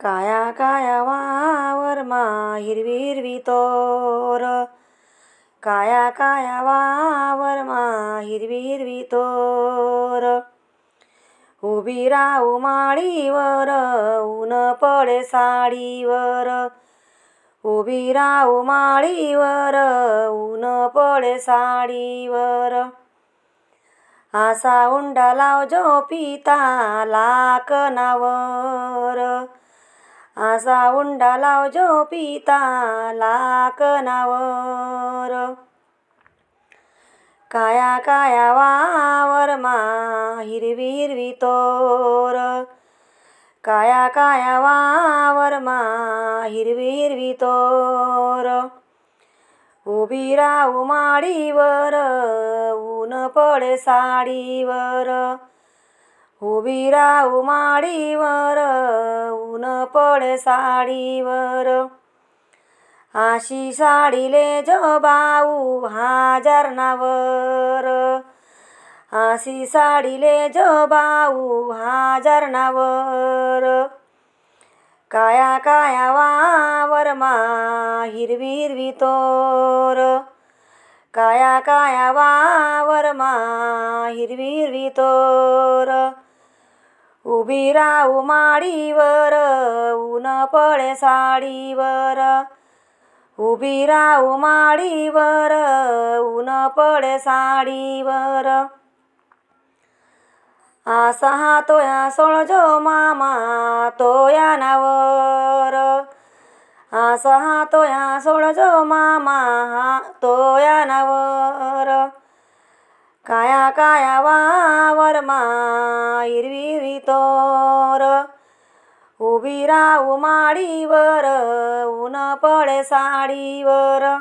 काया काया वावरमा हिरवी हिरवी तोर, काया काया वावरमा हिरवी हिरवी तोर. उभी राहू माळीवर ऊन पडे साडीवर, उभी राहू माळीवर ऊन पडे साडीवर. आसा उंडा लाव झोपिता लाकणावर, आसा उंडा लाव झोपिता लाकणावर. काया काया वावरमा हिरवी हिरवी तोर, काया काया वावरमा हिरवी हिरवी तोर. उभी राहू माळीवर ऊन पडे साडीवर, उभी राहू माळीवर ऊन पडे साडीवर. आशी साडीले जबाऊ हाजरणावर, आशी साडीले जबाऊ हाजरणावर. काया काया वावरमा हिरवी हिरवी तोर, काया काया वावरमा हिरवी हिरवी तोर. उभी राहू माळीवर ऊन पडे साडीवर, उभी राहू माळीवर ऊन पडे साडीवर. आसा हातोया सोळजो मामा तोयानावर, आसा हातोया सोळजो मामा तोयानावर. काया काया वावरमा हिरवी हिरवी तोर, उभी राहू माळीवर ऊन पडे साडीवर.